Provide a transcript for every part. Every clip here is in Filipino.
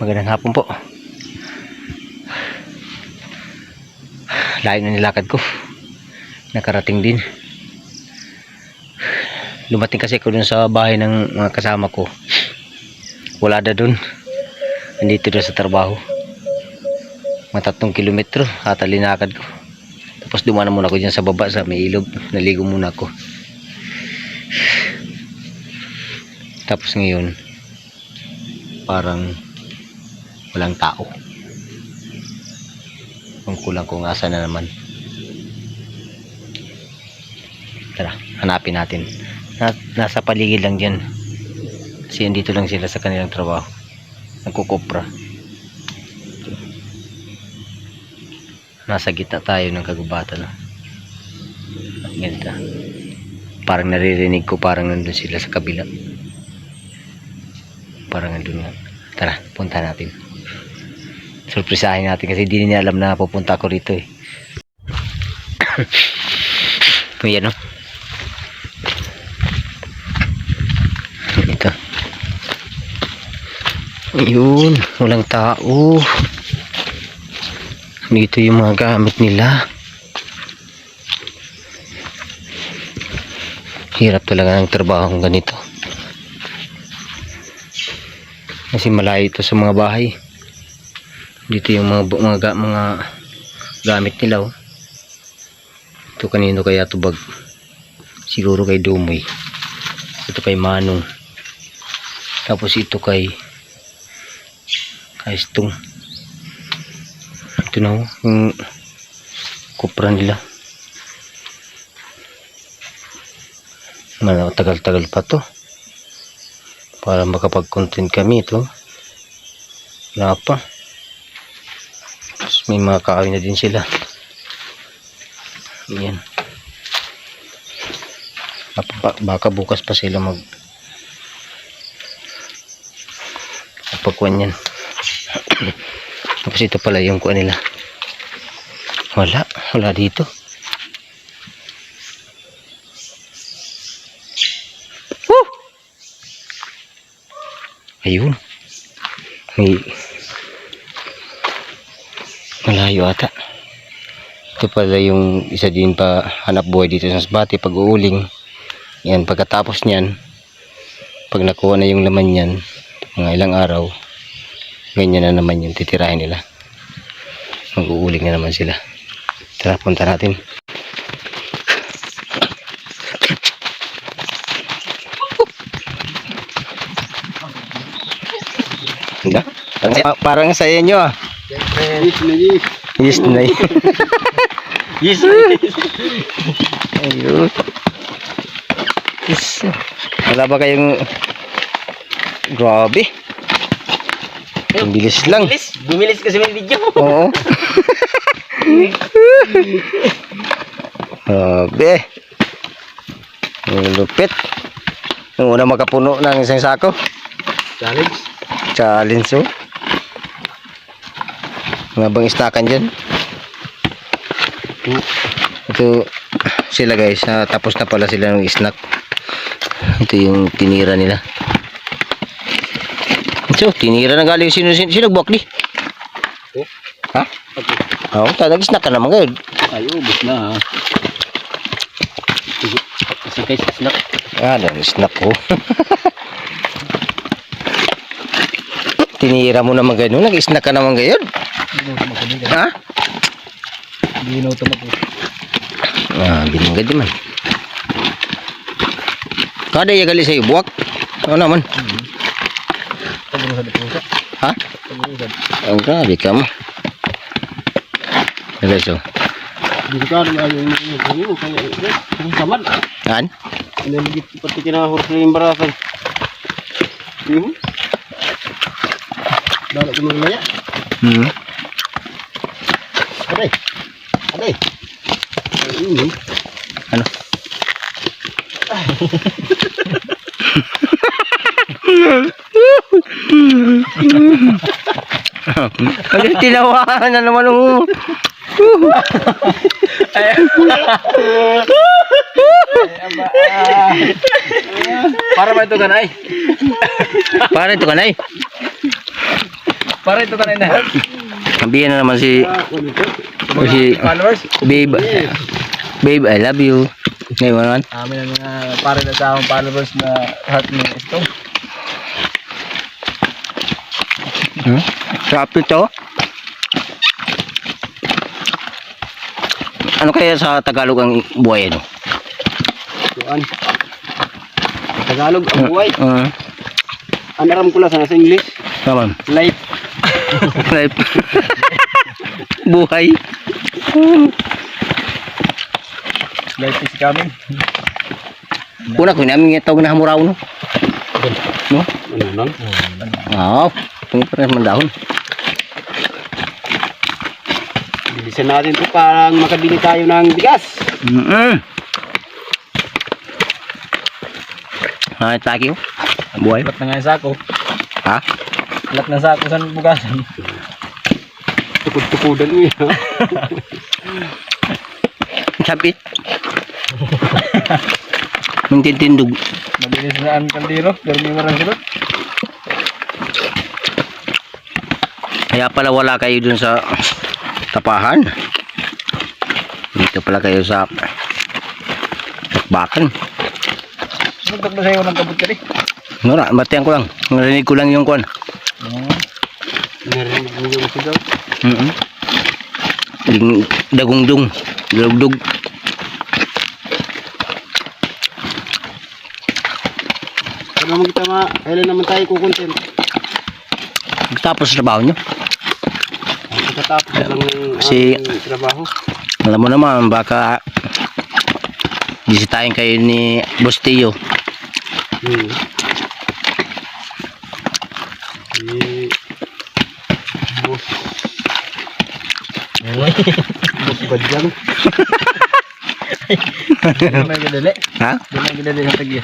Magandang hapon po. Layo na nilakad ko. Nakarating din. Lumating kasi ako dun sa bahay ng mga kasama ko. Wala na dun. Nandito na sa trabaho. Mga 3 kilometro ata linakad ko. Tapos dumaan muna ako dyan sa baba sa may ilog. Naligo muna ako. Tapos ngayon parang walang tao. Ang kulang kung asa na naman. Tara, hanapin natin. Nasa paligid lang dyan. Kasi andito lang sila sa kanilang trabaho. Nagkukopra. Nasa gitna tayo ng kagubatan. Ganito. Parang naririnig ko parang nandun sila sa kabila. Parang nandun nga. Tara, punta natin. Surprisahin natin kasi di niya alam na pupunta ako rito eh. Ayan o. Ito. Ayun, walang tao. Dito yung mga gamit nila. Hirap talaga ng trabaho ganito. Kasi malayo ito sa mga bahay. Dito yung mga gamit nila oh. Ito kanino kaya ito bag? Siguro kay Dumoy. Ito kay Manong. Tapos ito kay Stung. Ito na oh, yung kupra nila. Tagal-tagal pa to para makapag-content kami ito. Wala pa. Tapos may mga kaawin na din sila. Ayan. Baka bukas pa sila magpagkuhan yan. Tapos ito pala yung kuha nila. Wala dito. Woo! Ayun. May malayo ata. Ito pala yung isa din pa hanap buhay dito sa Masbate pag uuling. Yan, pagkatapos niyan, pag nakuha na yung laman niyan, mga ilang araw, ganyan na naman yung titirahin nila. Mag-uuling na naman sila. Tara, punta natin. Parang saya nyo ah. Yes na yun. Yes na yun. Ayun. Yes. Wala ba kayong... Grabe. Ang bilis lang. Bumilis kasi may video. Oo. Grabe. Ang lupit. Nung una makapuno ng isang sako. Challenge oh. Mga bang snakan dyan. Ito sila guys. Tapos na pala sila ng snack. Ito yung tinira nila. So, tinira na galing sino buwak di? Oh. Ha? Oo, nag-snack ka naman ngayon. Ay, ubos na ha. Kasi kayo sa snack. Nag-snack ko. Tinira mo naman ganyan. Nag-snack ka naman ngayon. Ha? Hindi na ito mag-uwi. Binanggad naman. Kada iya gali sa'yo buwak. Ano naman? Ha? Ang grabe ka mo. Nagaso. Dito ka naman yung kaya samad. Saan? Ano nagit pati kinahor sa embarasan. Dala ko ng maya. Aday. Ano? Ano tinawahan na naman mo? Para ba ito kanay? Para ito kanay. Para ito kanay na. Sabihin na naman si Followers? Babe. Babe, I love you. Ngayon naman. Amin ang mga para na sa akong followers na heart mo ito. Sarap ito. Ano kaya sa Tagalog ang buhay ano? Kuan. Tagalog ang buhay. Ang aram ko lang sa English. Naman. Life. Life. Buhay. Life is coming. Una ko namin itawag na hamuraw no. No? Ano nang? Oo. Ito pa rin mandahon. Bilisan natin ito parang makabili tayo ng bigas. Ah, taki ko. Buhay. Lahat na nga yung sako. Ha? Lahat ng sako sa bugasan. Tukod-tukudan mo yun. Sapit. Mintintindog. Mabilis na ang kaldero. Pero may marang silot. Kaya pala wala kayo dun sa tapahan. Dito pala kayo sa bakbakan. Nagtag na sa'yo ng kabut ka rin. Nora, batihan ko lang. Narinig ko lang yung kwan. Narinig mo yung sigaw. Dagungdung. Dugdug. Kaya naman kita kailan naman tayo kukontent. Tapos sa trabaho nyo. Pagkatapos lang ng Si- aming trabaho. Alam mo naman, baka bisitahin kayo ni Boss Tio. Si Boss. Boss Badyang. Hindi may gadali. Ha? Hindi may gadali sa tagya.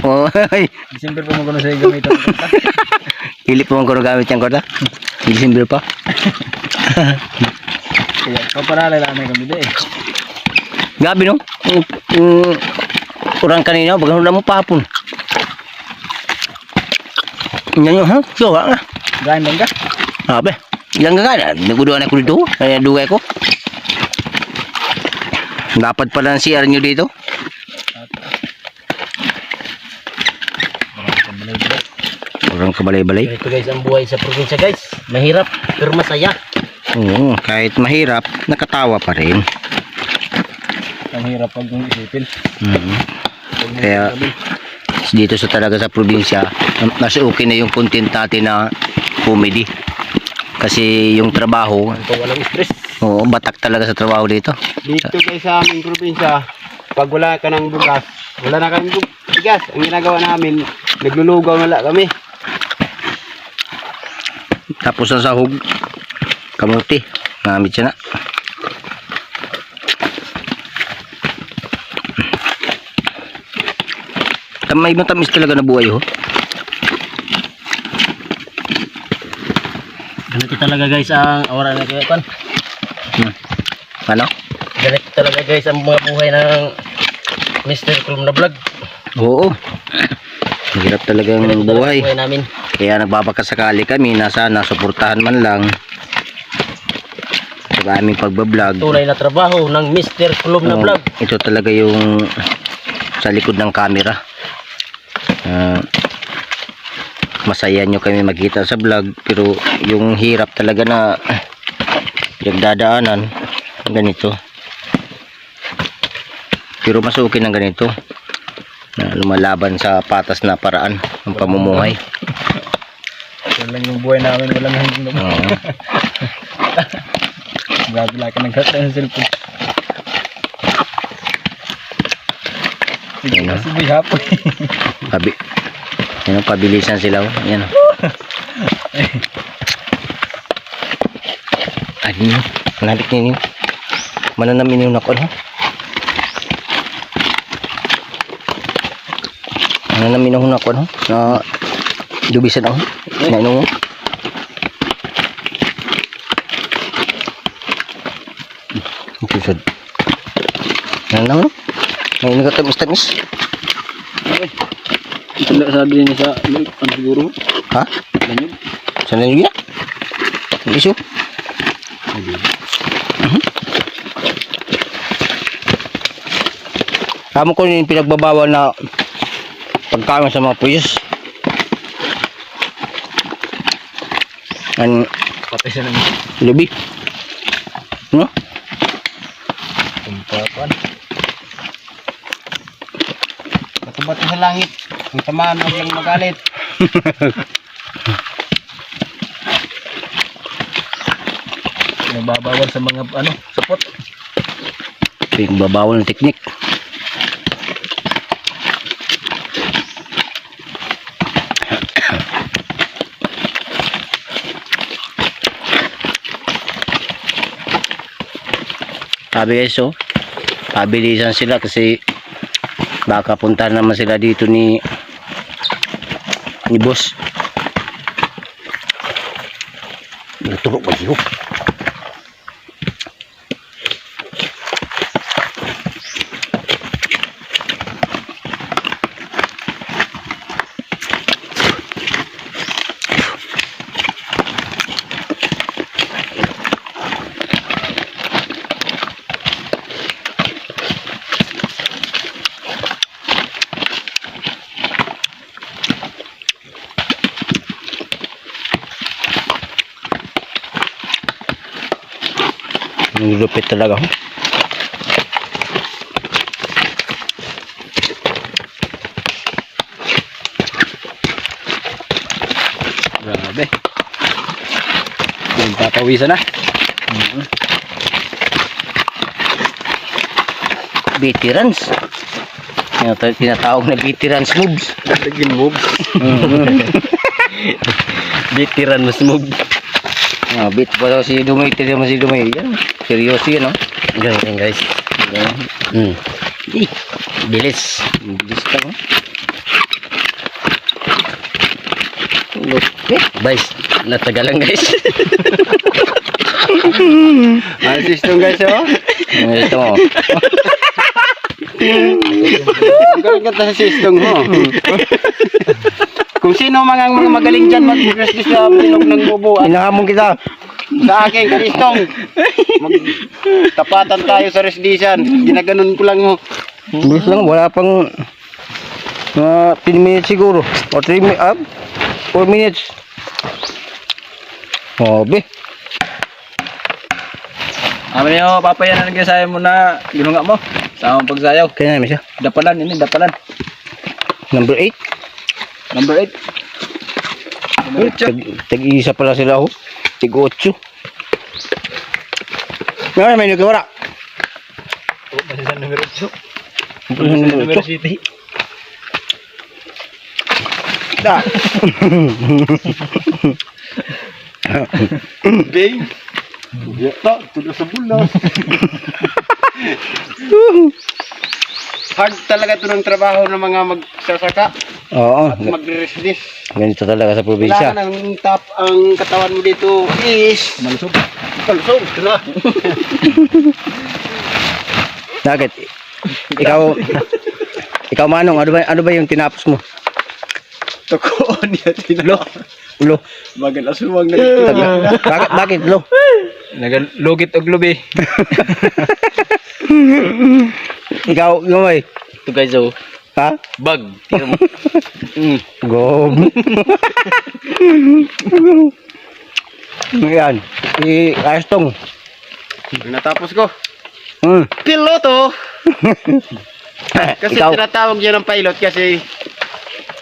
Oy, December pa mo ko na sa gamitan ng kanta. hindi po ang gamit yung kota. December pa. Kaya paparalay lang may kami eh. Gabi no? Kurang kanina, bagano na mo pahapon. Yan yun, ha? Gawa nga. Gain lang ka? Abe, ilang gagana. Naguduan ako dito. Kaya dugay ko. Dapat pala ang CR nyo dito. Kurang kabalay-balay. Ito guys ang buhay sa probinsya guys. Mahirap pero masaya. Oo, kahit mahirap, nakatawa pa rin. Ang hirap pag isipin. Kaya dito sa talaga sa probinsya, mas okay na yung content natin na comedy. Kasi yung trabaho, Ito walang stress. oo, batak talaga sa trabaho dito. Dito guys sa aming probinsya, pag wala ka ng bugas, wala na kami bigas. Ang ginagawa namin, naglulugaw na lang kami. Tapos ang sahog, kamuti, ngamit siya na. May matamis talaga na buhay ho. Ganito talaga guys ang aura na kaya pan. Ano? Ganito talaga guys ang mga buhay ng Mr. Klum na vlog. Oo. Hirap talaga ang buhay. Buhay namin. Kaya nagbabakasakali kami na sana suportahan man lang sa aming pagbablog. Tunay na trabaho ng Mr. Klum na Oo, vlog. ito talaga yung sa likod ng camera. Masaya nyo kami makita sa vlog, pero yung hirap talaga na nagdadaanan ganito. Pero mas okay ng ganito na lumalaban sa patas na paraan ng pamumuhay. Yan lang yung buhay namin, walang hindi naman. Oo. Grabe lang ka nagkata ng cellphone. Sige, Ayun, kasi may hapon. Yan, pabilisan sila. Yan. Adi nyo. Manalik ninyo. Mananamin yung nakon. Mananamin yung nakon. Na dubisan ako. Nainong mo. Tusod. Nananamin mo. May nagatamis-tamis. Hindi sabi niya sa ano siguro? Ha? Lanyog. Saan na yun yan? Ang iso? Kamo ko yung pinagbabawal na pagkain sa mga puyos. Ang Patay siya ng lubi. No? kumpapan. Batu-batu sa langit. Ang tamaan, huwag lang magalit. Nagbabawal sa mga ano, sapot. Pinagbabawal ng teknik. Sabi guys, oh, pabilisan sila kasi baka punta naman sila dito ni boss. Natulog ba yun? Ang lupit talaga, oh. Grabe. Yung papawisan na. Veterans. Yung tinatawag na veterans moves. Naging move. Veterans move. Ah, bit pa daw si Dumay, tira mo si Dumay. Yan, seryoso yan, oh. Ganyan guys. Bilis. Bilis ka, oh. Guys, natagalan guys. Ang system guys, oh. Ito mo. Ang galing sa system mo. Kung sino mga magaling dyan mag-resist sa bilog ng bubuan. Inahamon kita. Sa akin, Karistong. Tapatan tayo sa resdisan. Ginaganon ko lang mo. Bilis lang, wala pang 10 minutes siguro. O 3 minutes, 4 minutes. Obe. Amin niyo, papayan na nagsasayaw mo na ginunga mo. Sa amang pagsayaw. Kaya namin siya. Dapalan, ini dapalan. Number 8. Number 8. Tag-isa pala sila, oh. Tig-8. Ngayon, may nagkawala. Oh, masih sa numero 8. Number 8. City. Da. Bing. Yata, tulo sa bulas. Hard talaga ito ng trabaho ng mga magsasaka Oo. at magre-resist. Ganito talaga sa probinsya. Kailangan ang ang katawan mo dito is Malusog. kalsong. Bakit? Ikaw Manong, ano ba yung tinapos mo? Tukoon niya tinalo. Ulo. Bagal asumang na ito. Bakit lo? Nagalugit og lubi. Ikaw, gamay. Ito guys, oh. Ha? Bag. Tira mo. Gob. Yan. Astong. Natapos ko. Piloto. Piloto. Kasi Ikaw. tinatawag niya ng pilot kasi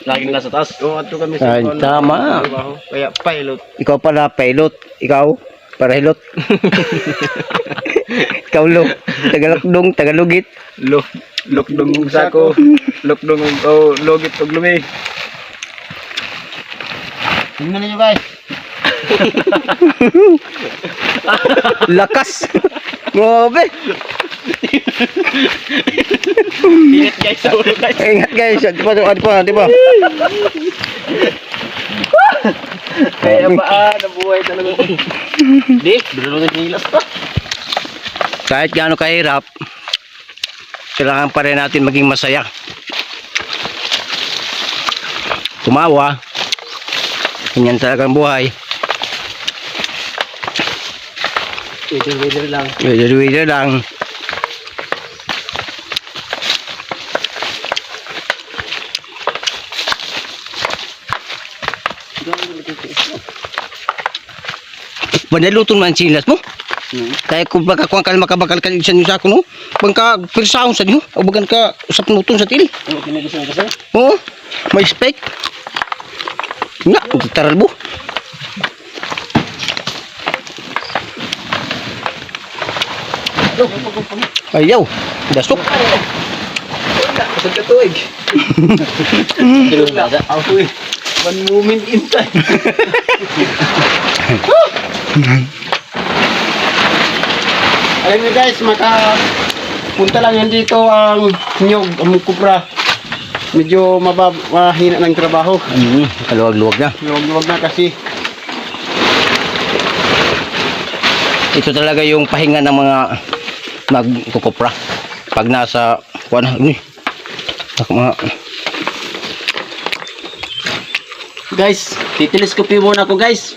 Laging nasa taas. ato kami Ay, sa tama. trabaho. Kaya pilot. Ikaw pala pilot. Ikaw parahilot. Ikaw lo. Tagalakdong, tagalugit. Lukdong sako. Lukdong og lugit og lumi. Tingnan niyo guys. Lakas. Grabe. Init guys, sa ulo guys. Ingat guys. Di ba? Kaya ba nabuhay talaga. Di, dulungan nilas pa. Kahit gaano kahirap, kailangan pa rin natin maging masaya. Tumawa. Ganyan talagang buhay. Weather lang. Weather lang. Banalutong man silas mo. Kaya kung baka ka makabakal ka sa niyo sa ako no. Bangka pirsahon sa niyo o bagan ka usap nutong sa tili. Ano kinagusto mo kasi? Oo. May spec. Nga, taralbo. Ayaw, dasok. Kasag ka tuwig. Ako eh. One moment in time. Alam niyo guys, punta lang yan dito ang nyog, ang kubra. Medyo mahina ng trabaho. Kaluwag-luwag na. Luwag na kasi. Ito talaga yung pahinga ng mga magkukupra. Pag nasa, mga Guys, titilis ko muna ako guys.